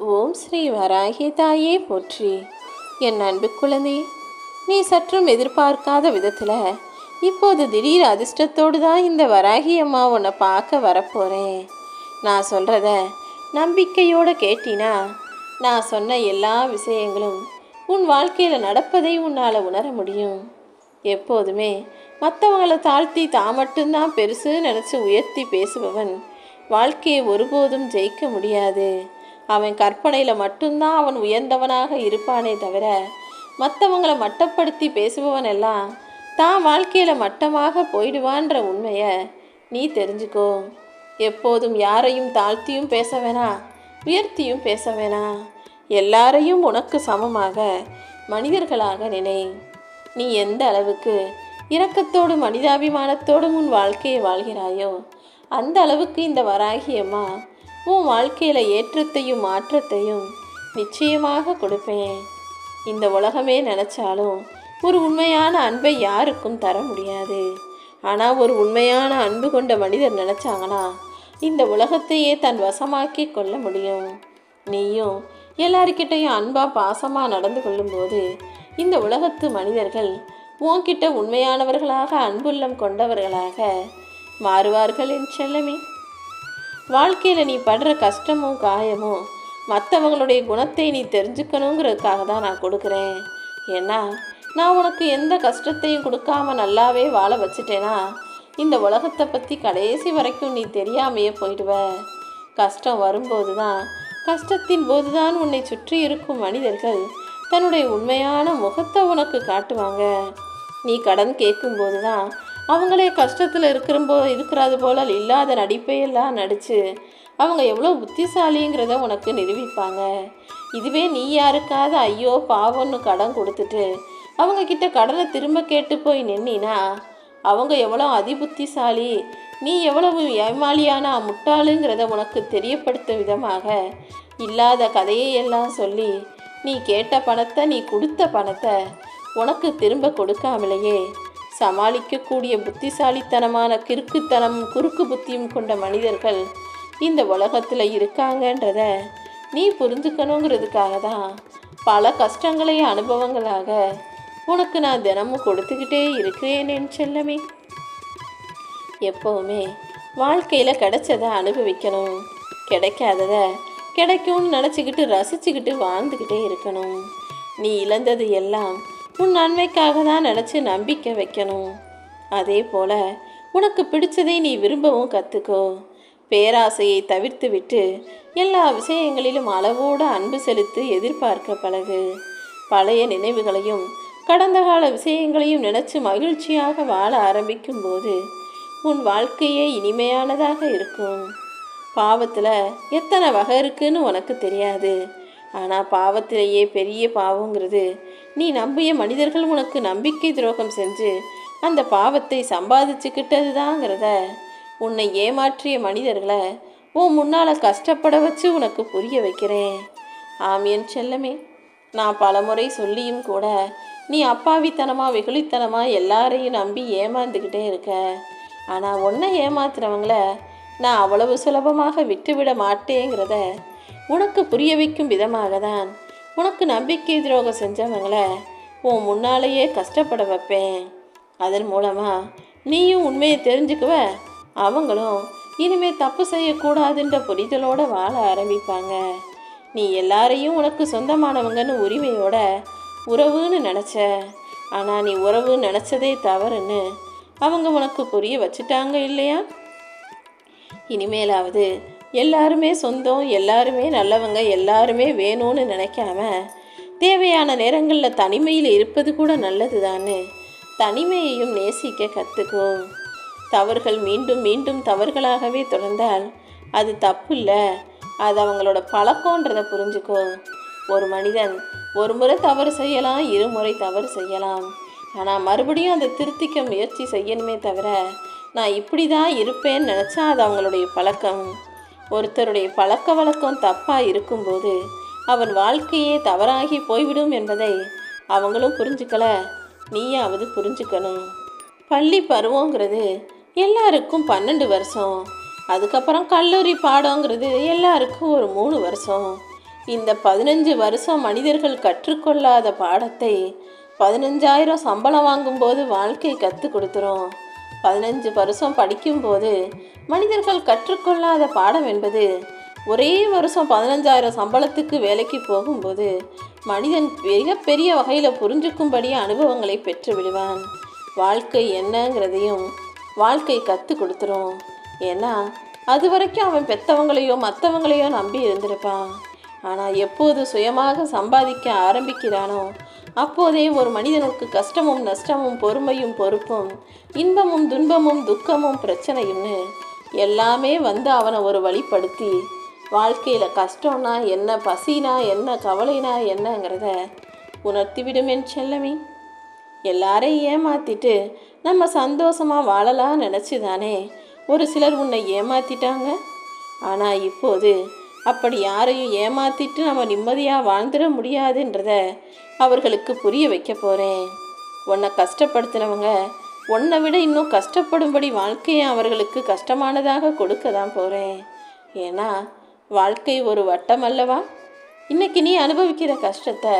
ஓம் ஸ்ரீ வராகி தாயே போற்றி. என் அன்பு குழந்தை, நீ சற்றும் எதிர்பார்க்காத விதத்தில் இப்போது திடீர் அதிர்ஷ்டத்தோடு தான் இந்த வராகி அம்மா உன்னை பார்க்க வரப்போகிறேன். நான் சொல்கிறத நம்பிக்கையோடு கேட்டினா நான் சொன்ன எல்லா விஷயங்களும் உன் வாழ்க்கையில் நடப்பதை உன்னால் உணர முடியும். எப்போதுமே மற்றவங்களை தாழ்த்தி தான் மட்டும்தான் பெருசு நினச்சி உயர்த்தி பேசுபவன் வாழ்க்கையை ஒருபோதும் ஜெயிக்க முடியாது. அவன் கற்பனையில் மட்டும்தான் அவன் உயர்ந்தவனாக இருப்பானே தவிர மற்றவங்களை மட்டப்படுத்தி பேசுபவன் எல்லாம் தான் வாழ்க்கையில் மட்டமாக போயிடுவான்ற உண்மையை நீ தெரிஞ்சுக்கோ. எப்போதும் யாரையும் தாழ்த்தியும் பேச வேணாம், உயர்த்தியும் பேச வேணாம். எல்லாரையும் உனக்கு சமமாக மனிதர்களாக நினை. நீ எந்த அளவுக்கு இரக்கத்தோடும் மனிதாபிமானத்தோடும் உன் வாழ்க்கையை வாழ்கிறாயோ அந்த அளவுக்கு இந்த வராகி அம்மா உன் வாழ்க்கையில் ஏற்றத்தையும் மாற்றத்தையும் நிச்சயமாக கொடுப்பேன். இந்த உலகமே நினச்சாலும் ஒரு உண்மையான அன்பை யாருக்கும் தர முடியாது. ஆனால் ஒரு உண்மையான அன்பு கொண்ட மனிதர் நினச்சாங்கன்னா இந்த உலகத்தையே தன் வசமாக்கி கொள்ள முடியும். நீயும் எல்லாருக்கிட்டையும் அன்பாக பாசமாக நடந்து கொள்ளும்போது இந்த உலகத்து மனிதர்கள் உன்கிட்ட உண்மையானவர்களாக அன்புள்ளம் கொண்டவர்களாக மாறுவார்கள் என் செல்லமே. வாழ்க்கையில் நீ படுற கஷ்டமும் காயமும் மற்றவங்களுடைய குணத்தை நீ தெரிஞ்சுக்கணுங்கிறதுக்காக தான் நான் கொடுக்குறேன். ஏன்னா நான் உனக்கு எந்த கஷ்டத்தையும் கொடுக்காம நல்லாவே வாழ வச்சுட்டேன்னா இந்த உலகத்தை பற்றி கடைசி வரைக்கும் நீ தெரியாமையே போயிடுவ. கஷ்டம் வரும்போது தான், கஷ்டத்தின் போது தான் உன்னை சுற்றி இருக்கும் மனிதர்கள் தன்னுடைய உண்மையான முகத்தை உனக்கு காட்டுவாங்க. நீ கடன் கேட்கும்போது தான் அவங்களே கஷ்டத்தில் இருக்கிறது போல இல்லாத நடிப்பையெல்லாம் நடித்து அவங்க எவ்வளோ புத்திசாலிங்கிறத உனக்கு நிரூபிப்பாங்க. இதுவே நீ யாருக்காவது ஐயோ பாவம்னு கடன் கொடுத்துட்டு அவங்கக்கிட்ட கடனை திரும்ப கேட்டு போய் நின்னா அவங்க எவ்வளோ அதிபுத்திசாலி, நீ எவ்வளவு ஏமாளியான முட்டாளுங்கிறத உனக்கு தெரியப்படுத்த விதமாக இல்லாத கதையெல்லாம் சொல்லி நீ கேட்ட பணத்தை, நீ கொடுத்த பணத்தை உனக்கு திரும்ப கொடுக்காமலேயே சமாளிக்கக்கூடிய புத்திசாலித்தனமான குறுக்கு புத்தியும் கொண்ட மனிதர்கள் இந்த உலகத்தில் இருக்காங்கன்றத நீ புரிஞ்சுக்கணுங்கிறதுக்காக தான் பல கஷ்டங்களை அனுபவங்களாக உனக்கு நான் தினமும் கொடுத்துக்கிட்டே இருக்கிறேன் என் செல்லமே. எப்போவுமே வாழ்க்கையில் கிடைச்சதை அனுபவிக்கணும், கிடைக்காததை கிடைக்கும்னு நினச்சிக்கிட்டு ரசிச்சுக்கிட்டு வாழ்ந்துக்கிட்டே இருக்கணும். நீ இழந்தது எல்லாம் உன் நன்மைக்காக தான் நினச்சி நம்பிக்கை வைக்கணும். அதே போல் உனக்கு பிடிச்சதை நீ விரும்பவும் கற்றுக்கோ. பேராசையை தவிர்த்து விட்டு எல்லா விஷயங்களிலும் அளவோடு அன்பு செலுத்தி எதிர்பார்க்க பழகு. பழைய நினைவுகளையும் கடந்த கால விஷயங்களையும் நினச்சி மகிழ்ச்சியாக வாழ ஆரம்பிக்கும் போது உன் வாழ்க்கையே இனிமையானதாக இருக்கும். பாவத்தில் எத்தனை வகை இருக்குன்னு உனக்கு தெரியாது. ஆனால் பாவத்திலேயே பெரிய பாவங்கிறது நீ நம்பிய மனிதர்கள் உனக்கு நம்பிக்கை துரோகம் செஞ்சு அந்த பாவத்தை சம்பாதிச்சுக்கிட்டது தாங்கிறத உன்னை ஏமாற்றிய மனிதர்களை உன் முன்னால் கஷ்டப்பட வச்சு உனக்கு புரிய வைக்கிறேன். ஆமியன் செல்லமே, நான் பலமுறை சொல்லியும் கூட நீ அப்பாவித்தனமாக வெகுளித்தனமாக எல்லாரையும் நம்பி ஏமாந்துக்கிட்டே இருக்க. ஆனால் உன்னை ஏமாத்துறவங்கள நான் அவ்வளவு சுலபமாக விட்டுவிட மாட்டேங்கிறத உனக்கு புரிய வைக்கும் விதமாக தான் உனக்கு நம்பிக்கை துரோகம் செஞ்சவங்களை உன் முன்னாலேயே கஷ்டப்பட வைப்பேன். அதன் மூலமாக நீயும் உண்மையை தெரிஞ்சுக்குவ, அவங்களும் இனிமேல் தப்பு செய்யக்கூடாதுன்ற புரிதலோடு வாழ ஆரம்பிப்பாங்க. நீ எல்லாரையும் உனக்கு சொந்தமானவங்கன்னு உரிமையோட உறவுன்னு நினச்ச. ஆனால் நீ உறவு நினச்சதே தவறுன்னு அவங்க உனக்கு புரிய வச்சுட்டாங்க இல்லையா? இனிமேலாவது எல்லாருமே சொந்தம், எல்லாருமே நல்லவங்க, எல்லாருமே வேணும்னு நினைக்காம தேவையான நேரங்களில் தனிமையில் இருப்பது கூட நல்லது தான்னு தனிமையையும் நேசிக்க கற்றுக்கோ. தவறுகள் மீண்டும் மீண்டும் தவறுகளாகவே தொடர்ந்தால் அது தப்பு இல்லை, அது அவங்களோட பழக்கன்றதை புரிஞ்சுக்கோ. ஒரு மனிதன் ஒரு முறை தவறு செய்யலாம், இருமுறை தவறு செய்யலாம். ஆனால் மறுபடியும் அதை திருத்திக்க முயற்சி செய்யணுமே தவிர நான் இப்படி தான் இருப்பேன்னு நினச்சா அது அவங்களுடைய பழக்கம். ஒருத்தருடைய பழக்க வழக்கம் தப்பாக இருக்கும்போது அவன் வாழ்க்கையே தவறாகி போய்விடும் என்பதை அவங்களும் புரிஞ்சுக்கல, நீயாவது புரிஞ்சுக்கணும். பள்ளி பருவங்கிறது எல்லாருக்கும் 12 வருஷம். அதுக்கப்புறம் கல்லூரி பாடங்கிறது எல்லாருக்கும் ஒரு 3 வருஷம். இந்த 15 வருஷம் மனிதர்கள் கற்றுக்கொள்ளாத பாடத்தை 15,000 சம்பளம் வாங்கும்போது வாழ்க்கை கற்றுக் கொடுத்துரும். 15 வருஷம் படிக்கும்போது மனிதர்கள் கற்றுக்கொள்ளாத பாடம் என்பது ஒரே வருஷம் 15,000 சம்பளத்துக்கு வேலைக்கு போகும்போது மனிதன் மிகப்பெரிய வகையில் புரிஞ்சுக்கும்படி அனுபவங்களை பெற்று விடுவான். வாழ்க்கை என்னங்கிறதையும் வாழ்க்கை கற்றுக் கொடுத்துரும். ஏன்னா அது வரைக்கும் அவன் பெற்றவங்களையோ மற்றவங்களையோ நம்பி இருந்திருப்பான். ஆனால் எப்போது சுயமாக சம்பாதிக்க ஆரம்பிக்கிறானோ அப்போதே ஒரு மனிதனுக்கு கஷ்டமும் நஷ்டமும் பொறுமையும் பொறுப்பும் இன்பமும் துன்பமும் துக்கமும் பிரச்சனையும்னு எல்லாமே வந்து அவனை ஒரு வழிப்படுத்தி வாழ்க்கையில் கஷ்டம்னா என்ன, பசினா என்ன, கவலைனா என்னங்கிறத உணர்த்திவிடும் என் செல்லமே. எல்லாரையும் ஏமாற்றிட்டு நம்ம சந்தோஷமாக வாழலாம் நினச்சி தானே ஒரு சிலர் உன்னை ஏமாற்றிட்டாங்க. ஆனால் இப்போது அப்படி யாரையும் ஏமாற்றிட்டு நம்ம நிம்மதியாக வாழ்ந்துட முடியாதுன்றத அவர்களுக்கு புரிய வைக்க போகிறேன். உன்னை கஷ்டப்படுத்தினவங்க உன்னை விட இன்னும் கஷ்டப்படும்படி வாழ்க்கையை அவர்களுக்கு கஷ்டமானதாக கொடுக்க தான் போகிறேன். ஏன்னா வாழ்க்கை ஒரு வட்டம் அல்லவா? இன்றைக்கி நீ அனுபவிக்கிற கஷ்டத்தை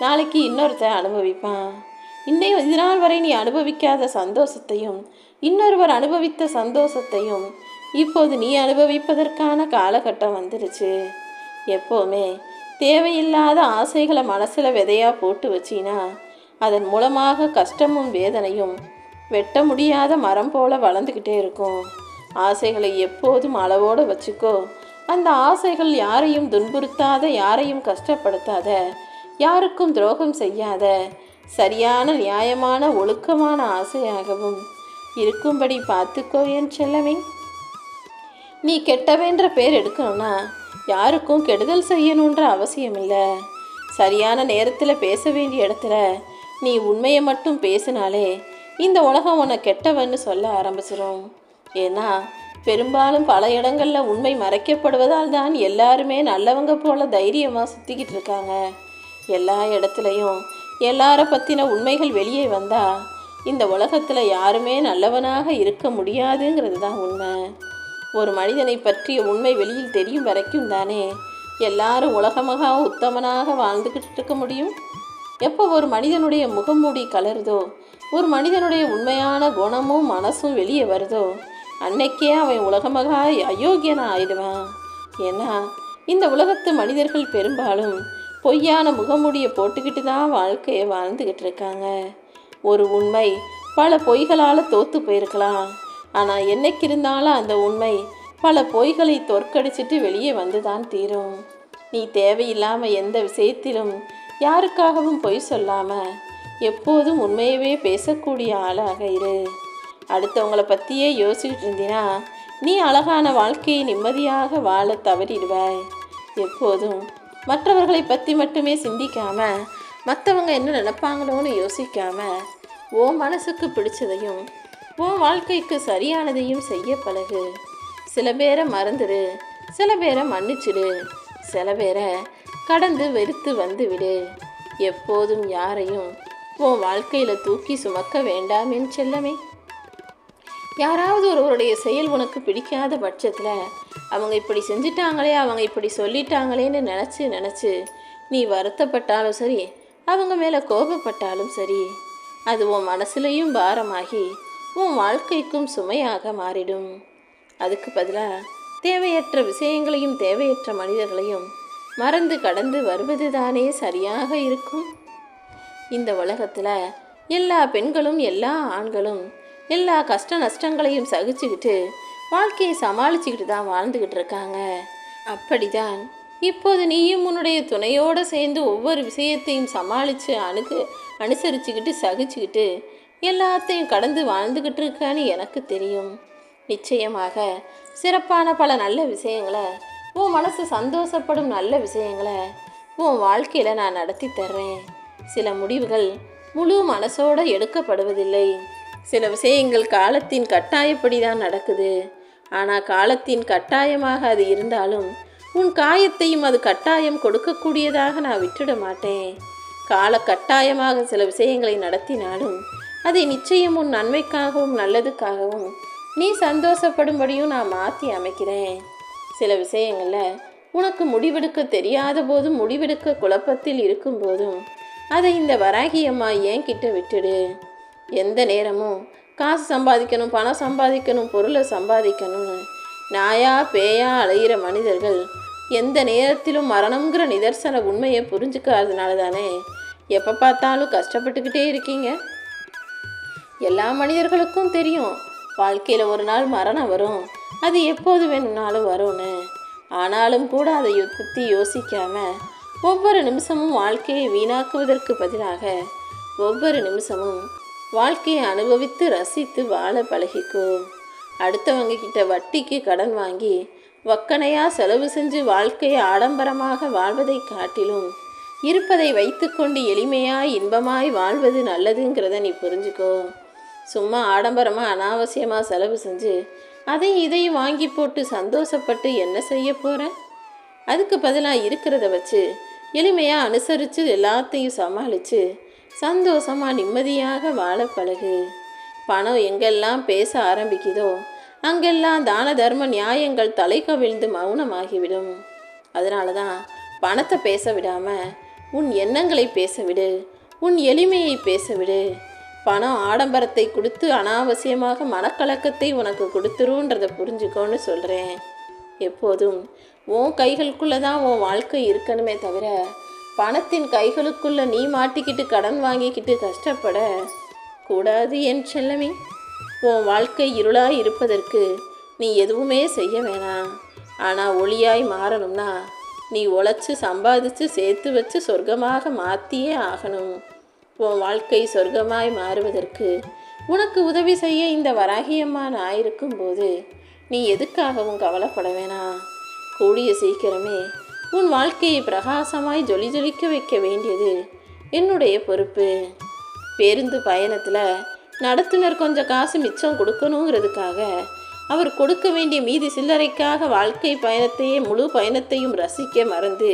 நாளைக்கு இன்னொருத்தன் அனுபவிப்பான். இது நாள் வரை நீ அனுபவிக்காத சந்தோஷத்தையும் இன்னொருவர் அனுபவித்த சந்தோஷத்தையும் இப்போது நீ அனுபவிப்பதற்கான காலகட்டம் வந்துருச்சு. எப்போவுமே தேவையில்லாத ஆசைகளை மனசில் விதையாக போட்டு வச்சினா அதன் மூலமாக கஷ்டமும் வேதனையும் வெட்ட முடியாத மரம் போல வளர்ந்துக்கிட்டே இருக்கும். ஆசைகளை எப்போதும் அளவோடு வச்சுக்கோ. அந்த ஆசைகள் யாரையும் துன்புறுத்தாத, யாரையும் கஷ்டப்படுத்தாத, யாருக்கும் துரோகம் செய்யாத, சரியான நியாயமான ஒழுக்கமான ஆசையாகவும் இருக்கும்படி பார்த்துக்கோ என் செல்லமே. நீ கெட்டவன்ற பேர் எடுக்கணும்னா யாருக்கும் கெடுதல் செய்யணுன்ற அவசியம் இல்லை. சரியான நேரத்தில் பேச வேண்டிய இடத்துல நீ உண்மையை மட்டும் பேசினாலே இந்த உலகம் உன்னை கெட்டவன்னு சொல்ல ஆரம்பிச்சிடும். ஏன்னா பெரும்பாலும் பல இடங்களில் உண்மை மறைக்கப்படுவதால் தான் எல்லாருமே நல்லவங்க போல தைரியமாக சுற்றிக்கிட்டு இருக்காங்க. எல்லா இடத்துலையும் எல்லாரை பற்றின உண்மைகள் வெளியே வந்தால் இந்த உலகத்தில் யாருமே நல்லவனாக இருக்க முடியாதுங்கிறது தான் உண்மை. ஒரு மனிதனை பற்றிய உண்மை வெளியில் தெரியும் வரைக்கும் தானே எல்லாரும் உலகமாக உத்தமனாக வாழ்ந்துக்கிட்டு இருக்க முடியும். எப்போ ஒரு மனிதனுடைய முகமூடி கலருதோ, ஒரு மனிதனுடைய உண்மையான குணமும் மனசும் வெளியே வருதோ அன்னைக்கே அவன் உலகமாக அயோக்கியனாக ஆயிடுவான். ஏன்னா இந்த உலகத்து மனிதர்கள் பெரும்பாலும் பொய்யான முகமூடியை போட்டுக்கிட்டு தான் வாழ்க்கையை வாழ்ந்துக்கிட்டு இருக்காங்க. ஒரு உண்மை பல பொய்களால் தோற்று போயிருக்கலாம். ஆனால் என்னைக்கு இருந்தாலும் அந்த உண்மை பல பொய்களை தோற்கடிச்சிட்டு வெளியே வந்து தான் தீரும். நீ தேவையில்லாமல் எந்த விஷயத்திலும் யாருக்காகவும் பொய் சொல்லாமல் எப்போதும் உண்மையவே பேசக்கூடிய ஆளாக இரு. அடுத்தவங்களை பற்றியே யோசிச்சுட்டு இருந்தீன்னா நீ அழகான வாழ்க்கையை நிம்மதியாக வாழ தவறிடுவாய். எப்போதும் மற்றவர்களை பற்றி மட்டுமே சிந்திக்காமல் மற்றவங்க என்ன நினைப்பாங்களோன்னு யோசிக்காமல் உன் மனசுக்கு பிடிச்சதையும் உன் வாழ்க்கைக்கு சரியானதையும் செய்ய பழகு. சில பேரை மறந்துடு, சில பேரை மன்னிச்சிடு, சில பேரை கடந்து வெறுத்து வந்து விடு. எப்போதும் யாரையும் உன் வாழ்க்கையில் தூக்கி சுமக்க வேண்டாம் என் செல்லமே. யாராவது ஒருவருடைய செயல் உனக்கு பிடிக்காத பட்சத்தில் அவங்க இப்படி செஞ்சிட்டாங்களே, அவங்க இப்படி சொல்லிட்டாங்களேன்னு நினச்சி நீ வருத்தப்பட்டாலும் சரி, அவங்க மேலே கோபப்பட்டாலும் சரி, அது உன் மனசுலையும் பாரமாகி உன் வாழ்க்கைக்கும் சுமையாக மாறிடும். அதுக்கு பதிலாக தேவையற்ற விஷயங்களையும் தேவையற்ற மனிதர்களையும் மறந்து கடந்து வருவது தானே சரியாக இருக்கும். இந்த உலகத்தில் எல்லா பெண்களும் எல்லா ஆண்களும் எல்லா கஷ்ட நஷ்டங்களையும் சகிச்சுக்கிட்டு வாழ்க்கையை சமாளிச்சுக்கிட்டு தான் வாழ்ந்துக்கிட்டு இருக்காங்க. அப்படிதான் இப்போது நீயும் உன்னுடைய துணையோடு சேர்ந்து ஒவ்வொரு விஷயத்தையும் சமாளித்து அனுசரிச்சுக்கிட்டு சகிச்சுக்கிட்டு எல்லாத்தையும் கடந்து வாழ்ந்துக்கிட்டு இருக்கான்னு எனக்கு தெரியும். நிச்சயமாக சிறப்பான பல நல்ல விஷயங்களை, உன் மனசு சந்தோஷப்படும் நல்ல விஷயங்களை உன் வாழ்க்கையில் நான் நடத்தி தர்றேன். சில முடிவுகள் முழு மனசோடு எடுக்கப்படுவதில்லை. சில விஷயங்கள் காலத்தின் கட்டாயப்படி தான் நடக்குது. ஆனால் காலத்தின் கட்டாயமாக அது இருந்தாலும் உன் காயத்தையும் அது கட்டாயம் கொடுக்கக்கூடியதாக நான் விட்டுட மாட்டேன். கால கட்டாயமாக சில விஷயங்களை நடத்தினாலும் அதை நிச்சயம் உன் நன்மைக்காகவும் நல்லதுக்காகவும் நீ சந்தோஷப்படும்படியும் நான் மாற்றி அமைக்கிறேன். சில விஷயங்களில் உனக்கு முடிவெடுக்க தெரியாத போதும், முடிவெடுக்க குழப்பத்தில் இருக்கும் போதும் அதை இந்த வராகி அம்மா ஏன் கிட்ட விட்டுடு. எந்த நேரமும் காசு சம்பாதிக்கணும், பணம் சம்பாதிக்கணும், பொருளை சம்பாதிக்கணும்னு நாயா பேயா அலையிற மனிதர்கள் எந்த நேரத்திலும் மரணங்கிற நிதர்சன உண்மையை புரிஞ்சுக்காததுனால தானே எப்போ பார்த்தாலும் கஷ்டப்பட்டுக்கிட்டே இருக்கீங்க. எல்லா மனிதர்களுக்கும் தெரியும் வாழ்க்கையில் ஒரு நாள் மரணம் வரும், அது எப்போது வேணும்னாலும் வரும்னு. ஆனாலும் கூட அதை பற்றி யோசிக்காமல் ஒவ்வொரு நிமிஷமும் வாழ்க்கையை வீணாக்குவதற்கு பதிலாக ஒவ்வொரு நிமிஷமும் வாழ்க்கையை அனுபவித்து ரசித்து வாழ பழகிக்கோ. அடுத்தவங்க கிட்ட வட்டிக்கு கடன் வாங்கி வக்கனையாக செலவு செஞ்சு வாழ்க்கையை ஆடம்பரமாக வாழ்வதை காட்டிலும் இருப்பதை வைத்துக்கொண்டு எளிமையாய் இன்பமாய் வாழ்வது நல்லதுங்கிறத நீ புரிஞ்சுக்கோ. சும்மா ஆடம்பரமாக அனாவசியமாக செலவு செஞ்சு அதையும் இதையும் வாங்கி போட்டு சந்தோஷப்பட்டு என்ன செய்ய போகிற? அதுக்கு பதிலாக இருக்கிறத வச்சு எளிமையாக அனுசரித்து எல்லாத்தையும் சமாளித்து சந்தோஷமாக நிம்மதியாக வாழ பழகு. பணம் எங்கெல்லாம் பேச ஆரம்பிக்குதோ அங்கெல்லாம் தான தர்ம நியாயங்கள் தலை கவிழ்ந்து மௌனமாகிவிடும். அதனால தான் பணத்தை பேச விடாமல் உன் எண்ணங்களை பேச விடு, உன் எளிமையை பேச விடு. பணம் ஆடம்பரத்தை கொடுத்து அனாவசியமாக மனக்கலக்கத்தை உனக்கு கொடுத்துருன்றதை புரிஞ்சுக்கோன்னு சொல்கிறேன். எப்போதும் உன் கைகளுக்குள்ளே தான் உன் வாழ்க்கை இருக்கணுமே தவிர பணத்தின் கைகளுக்குள்ளே நீ மாட்டிக்கிட்டு கடன் வாங்கிக்கிட்டு கஷ்டப்பட கூடாது என் செல்லமே. உன் வாழ்க்கை இருளாய் இருப்பதற்கு நீ எதுவுமே செய்ய வேணாம். ஆனால் ஒளியாய் மாறணும்னா நீ உழைச்சி சம்பாதிச்சு சேர்த்து வச்சு சொர்க்கமாக மாற்றியே ஆகணும். உன் வாழ்க்கை சொர்க்கமாய் மாறுவதற்கு உனக்கு உதவி செய்ய இந்த வராகியம்மா நான் இருக்கும்போது நீ எதுக்காகவும் கவலைப்பட வேணாம். கூடிய சீக்கிரமே உன் வாழ்க்கையை பிரகாசமாய் ஜொலி ஜொலிக்க வைக்க வேண்டியது என்னுடைய பொறுப்பு. பேருந்து பயணத்தில் நடத்துனர் கொஞ்சம் காசு மிச்சம் கொடுக்கணுங்கிறதுக்காக அவர் கொடுக்க வேண்டிய மீதி சில்லறைக்காக வாழ்க்கை பயணத்தையே முழு பயணத்தையும் ரசிக்க மறந்து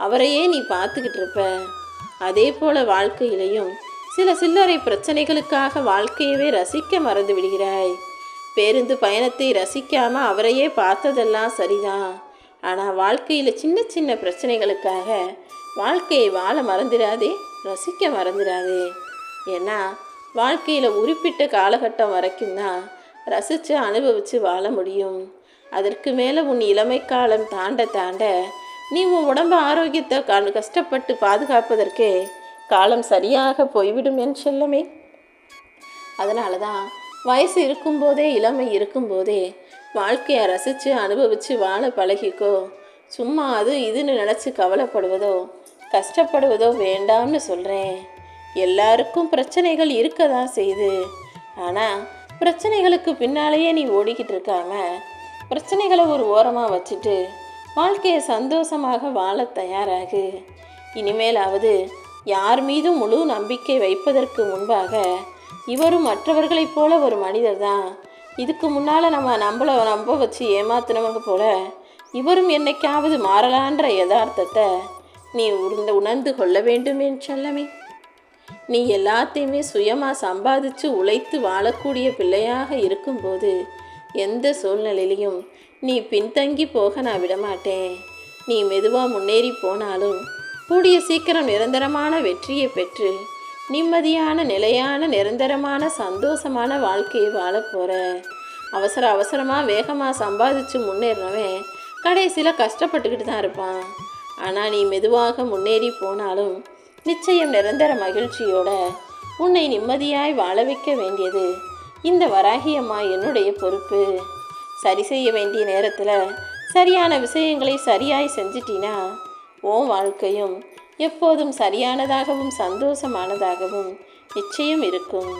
அவரையே நீ பார்த்துக்கிட்டு இருப்ப. அதே போல் வாழ்க்கையிலையும் சில சில்லறை பிரச்சனைகளுக்காக வாழ்க்கையவே ரசிக்க மறந்து விடுகிறாய். பேருந்து பயணத்தை ரசிக்காமல் அவரையே பார்த்ததெல்லாம் சரிதான். ஆனால் வாழ்க்கையில் சின்ன சின்ன பிரச்சனைகளுக்காக வாழ்க்கையை வாழ மறந்துடாதே, ரசிக்க மறந்துடாதே. ஏன்னா வாழ்க்கையில் குறிப்பிட்ட காலகட்டம் வரைக்கும் தான் ரசித்து அனுபவித்து வாழ முடியும். அதற்கு மேலே உன் இளமை காலம் தாண்ட தாண்ட நீ உன் உடம்பு ஆரோக்கியத்தை கஷ்டப்பட்டு பாதுகாப்பதற்கே காலம் சரியாக போய்விடும் என் செல்லமே. அதனால தான் வயசு இருக்கும்போதே இளமை இருக்கும்போதே வாழ்க்கையை ரசித்து அனுபவித்து வாழ பழகிக்கோ. சும்மா அது இதுன்னு நினச்சி கவலைப்படுவதோ கஷ்டப்படுவதோ வேண்டாம்னு சொல்கிறேன். எல்லாருக்கும் பிரச்சனைகள் இருக்க தான் செய்யுது. ஆனால் பிரச்சனைகளுக்கு பின்னாலேயே நீ ஓடிக்கிட்டு இருக்காம பிரச்சனைகளை ஒரு ஓரமாக வச்சுட்டு வாழ்க்கையை சந்தோஷமாக வாழ தயாராகு. இனிமேலாவது யார் மீதும் முழு நம்பிக்கை வைப்பதற்கு முன்பாக இவரும் மற்றவர்களைப் போல ஒரு மனிதர் தான். இதுக்கு முன்னால் நம்மளை நம்ப வச்சு ஏமாத்தினவங்க போல இவரும் என்னைக்காவது மாறலான்ற யதார்த்தத்தை நீ உணர்ந்து கொள்ள வேண்டும் என் செல்லமே. நீ எல்லாத்தையுமே சுயமாக சம்பாதிச்சு உழைத்து வாழக்கூடிய பிள்ளையாக இருக்கும்போது எந்த சூழ்நிலையிலையும் நீ பின்தங்கி போக நான் விடமாட்டேன். நீ மெதுவாக முன்னேறி போனாலும் கூடிய சீக்கிரம் நிரந்தரமான வெற்றியை பெற்று நிம்மதியான நிலையான நிரந்தரமான சந்தோஷமான வாழ்க்கையை வாழ போகிற. அவசரமாக வேகமாக சம்பாதிச்சு முன்னேறினவன் கடைசியில் கஷ்டப்பட்டுக்கிட்டு தான் இருப்பான். ஆனால் நீ மெதுவாக முன்னேறி போனாலும் நிச்சயம் நிரந்தர மகிழ்ச்சியோட உன்னை நிம்மதியாய் வாழ வைக்க வேண்டியது இந்த வராகியம்மா என்னுடைய பொறுப்பு. சரி செய்ய வேண்டிய நேரத்தில் சரியான விஷயங்களை சரியாய் செஞ்சிட்டினா உன் வாழ்க்கையும் எப்போதும் சரியானதாகவும் சந்தோஷமானதாகவும் நிச்சயம் இருக்கும்.